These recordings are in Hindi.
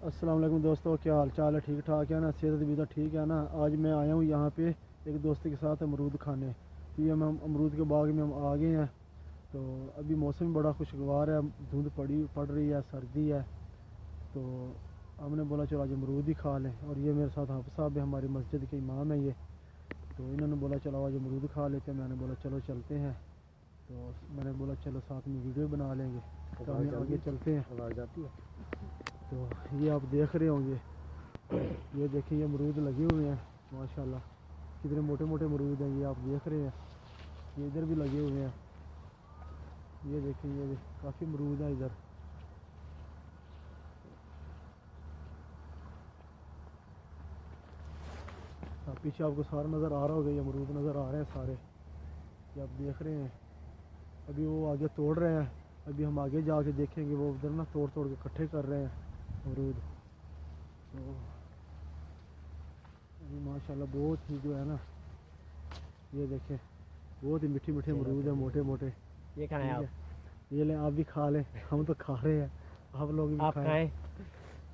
अस्सलाम वालेकुम दोस्तों, क्या हाल चाल है? ठीक ठाक है ना? सेहत भी तो ठीक है ना? आज मैं आया हूँ यहाँ पे एक दोस्त के साथ अमरूद खाने। तो ये हम अमरूद के बाग में हम आ गए हैं। तो अभी मौसम भी बड़ा खुशगवार है, धुंध पड़ रही है, सर्दी है। तो हमने बोला चलो आज अमरूद ही खा लें। और ये मेरे साथ हाफ़िज़ साहब है, हमारी मस्जिद के इमाम है ये। तो इन्होंने बोला चलो आज अमरूद खा लेते हैं। मैंने बोला चलो चलते हैं। तो मैंने बोला चलो साथ में वीडियो बना लेंगे। तो हम आगे चलते हैं। आवाज़ आती है। तो ये आप देख रहे होंगे, ये देखिए ये अमरूद लगे हुए हैं माशाल्लाह। कितने मोटे मोटे अमरूद हैं, ये आप देख रहे हैं। ये इधर भी लगे हुए हैं। ये देखिए ये काफ़ी अमरूद हैं इधर। पीछे आपको सारा नज़र आ रहा होगा, ये अमरूद नज़र आ रहे हैं सारे, ये आप देख रहे हैं। अभी वो आगे तोड़ रहे हैं। अभी हम आगे जाके देखेंगे, वो उधर ना तोड़ तोड़ के इकट्ठे कर रहे हैं अमरूद। तो अभी माशाल्लाह बहुत ही जो है ना, ये देखें बहुत ही मीठी मीठी अमरूद है, मोटे मोटे। ये खाएं आप। ये लें, आप भी खा लें। हम तो खा रहे हैं, आप लोग भी आप खाएं। खाएं,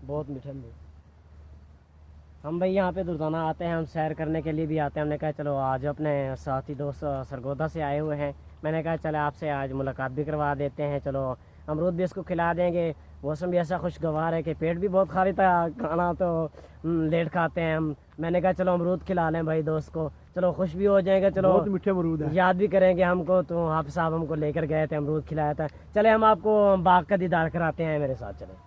बहुत मीठा अमरूद। हम भाई यहाँ पे दुर्दाना आते हैं, हम सैर करने के लिए भी आते हैं। हमने कहा चलो आज अपने साथी दोस्त सरगोदा से आए हुए हैं। मैंने कहा चलो आपसे आज मुलाकात भी करवा देते हैं, चलो अमरूद भी इसको खिला देंगे। मौसम भी ऐसा खुशगवार है कि पेट भी बहुत खाली था, खाना तो लेट खाते हैं हम। मैंने कहा चलो अमरूद खिला लें भाई दोस्त को, चलो खुश भी हो जाएगा, चलो बहुत मीठे अमरूद है। याद भी करेंगे हमको। तो हाफिज़ साहब हमको लेकर गए थे, अमरूद खिलाया था। चले हम आपको बाग का दीदार कराते हैं, मेरे साथ चले।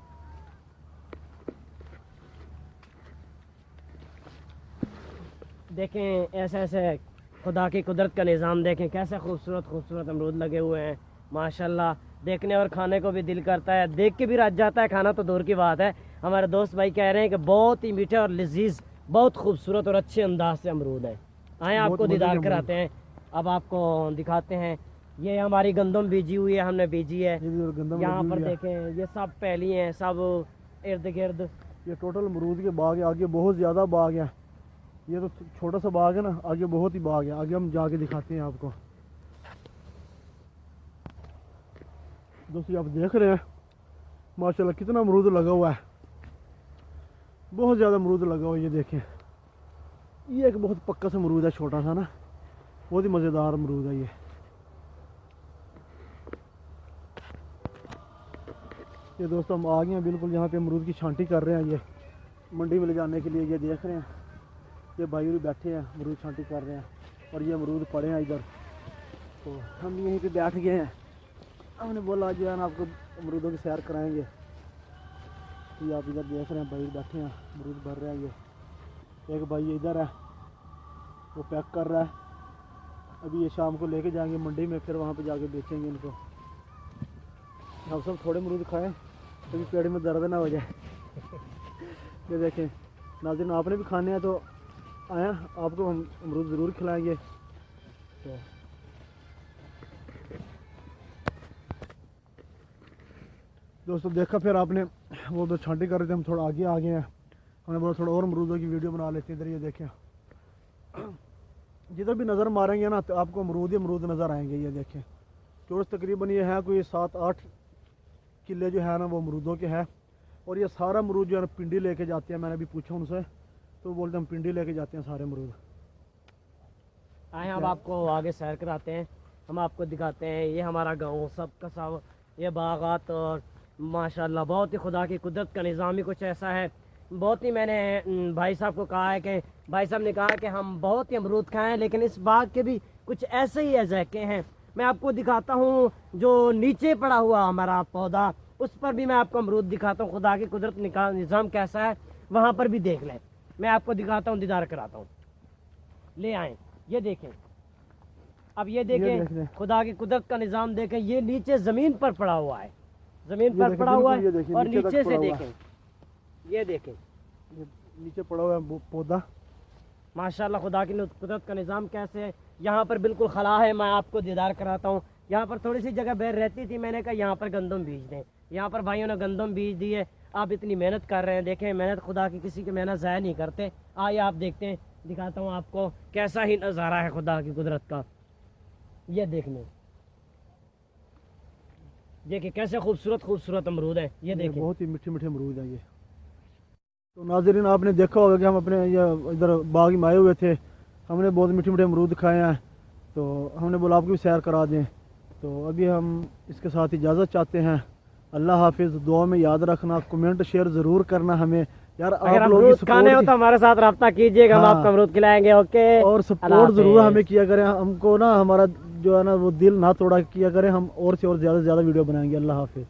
देखें ऐसे ऐसे खुदा की कुदरत का निज़ाम, देखें कैसे खूबसूरत खूबसूरत अमरूद लगे हुए हैं माशाल्लाह। देखने और खाने को भी दिल करता है, देख के भी रच जाता है, खाना तो दूर की बात है। हमारे दोस्त भाई कह रहे हैं कि बहुत ही मीठे और लजीज, बहुत खूबसूरत और अच्छे अंदाज से अमरूद हैं। आए बहुत आपको मजे के दीदार अमरूद। कराते हैं, अब आपको दिखाते हैं। ये हमारी गंदम बीजी हुई है, हमने बीजी है। ये भी गंदम यहाँ लगी पर हुई है। देखें ये सब पहली हैं, सब इर्द गिर्द। ये टोटल अमरूद के बाग है, आगे बहुत ज़्यादा बाग है। ये तो छोटा सा बाग है ना, आगे बहुत ही बाग है। आगे हम जाके दिखाते हैं आपको। दोस्तों आप देख रहे हैं माशाल्लाह कितना अमरूद लगा हुआ है, बहुत ज़्यादा अमरूद लगा हुआ है। ये देखें, ये एक बहुत पक्का सा अमरूद है, छोटा सा ना, बहुत ही मज़ेदार अमरूद है ये दोस्तों हम आ गए हैं बिल्कुल यहाँ पे, अमरूद की छांटी कर रहे हैं ये मंडी में ले जाने के लिए। ये देख रहे हैं ये भाई भी बैठे हैं, अमरूद छांटी कर रहे हैं। और ये अमरूद पड़े हैं इधर, तो हम भी यहीं पे बैठ गए हैं। हमने बोला आज जो है ना आपको अमरूदों की सैर कराएंगे। ये आप इधर देख रहे हैं भाई बैठे हैं, अमरूद भर रहे हैं। ये एक भाई इधर है, वो पैक कर रहा है। अभी ये शाम को लेके जाएंगे मंडी में, फिर वहाँ पे जाके बेचेंगे इनको। हम सब थोड़े अमरूद खाएं, कभी पेट में दर्द ना हो जाए। ये देखें नाज़रीन, आपने भी खाने हैं तो आया, आपको हम अमरूद ज़रूर खिलाएंगे। तो दोस्तों देखा फिर आपने, वो तो छांटी कर रहे थे, हम थोड़ा आगे आ गए हैं। हमने बोला थोड़ा और अमरूदों की वीडियो बना लेते हैं। इधर ये देखें, जिधर भी नज़र मारेंगे ना तो आपको अमरूद ही अमरूद नज़र आएंगे। ये देखें चौरस तकरीबन ये है कोई 7-8 किले जो है ना वो अमरूदों के हैं। और ये सारा अमरूद जो है ना पिंडी लेके जाते हैं। मैंने अभी पूछा उनसे, तो बोलते हैं हम पिंडी लेके जाते हैं सारे अमरूद। आए अब आपको आगे सैर कराते हैं, हम आपको दिखाते हैं। ये हमारा गांव सब का सब, ये बागात, और माशाल्लाह बहुत ही खुदा की कुदरत का निज़ाम ही कुछ ऐसा है। बहुत ही मैंने भाई साहब को कहा है कि भाई साहब ने कहा कि हम बहुत ही अमरूद खाएं, लेकिन इस बाग के भी कुछ ऐसे ही अज़ैके हैं। मैं आपको दिखाता हूँ जो नीचे पड़ा हुआ हमारा पौधा, उस पर भी मैं आपको अमरूद दिखाता हूँ। खुदा की कुदरत निज़ाम कैसा है वहाँ पर भी देख लें। मैं आपको दिखाता हूँ, दीदार कराता हूँ। ले आए, ये देखें। अब ये देख देखें लें। खुदा की कुदरत का निज़ाम देखें, ये नीचे ज़मीन पर पड़ा हुआ है, ज़मीन ये पर देखें पड़ा हुआ बिल्कुल, ये है। देखिए और नीचे तक नीचे से पड़ा हुआ है। देखें, ये देखें ये नीचे पड़ा हुआ है वो पौधा। माशाल्लाह खुदा की कुदरत का निज़ाम कैसे है। यहाँ पर बिल्कुल खला है, मैं आपको दीदार कराता हूँ। यहाँ पर थोड़ी सी जगह बैर रहती थी, मैंने कहा यहाँ पर गंदम बीज दें। यहाँ पर भाइयों ने गंदम बीज दी है। आप इतनी मेहनत कर रहे हैं, देखें मेहनत खुदा की किसी की मेहनत ज़ाया नहीं करते। आइए आप देखते हैं, दिखाता हूँ आपको कैसा ही नज़ारा है खुदा की कुदरत का। ये देखने, देखिए कैसे खूबसूरत खूबसूरत अमरूद है। ये देखें बहुत ही मीठे मीठे अमरूद है ये। तो नाज़रीन आपने देखा होगा कि हम अपने ये इधर बाग में आए हुए थे, हमने बहुत मीठे मीठे अमरूद खाए हैं, तो हमने बोला आपको भी सैर करा दें। तो अभी हम इसके साथ इजाज़त चाहते हैं। अल्लाह हाफिज़। दुआ में याद रखना, कमेंट शेयर ज़रूर करना हमें यार। अगर आप लोग अमरूद खाने हो तो हमारे साथ रब्ता कीजिएगा, हम हाँ। आपको अमरूद खिलाएंगे। ओके, और सपोर्ट ज़रूर हमें किया करें, हमको ना हमारा जो है ना वो दिल ना तोड़ा किया करें, हम और से और ज़्यादा से ज़्यादा वीडियो बनाएंगे। अल्लाह हाफिज़।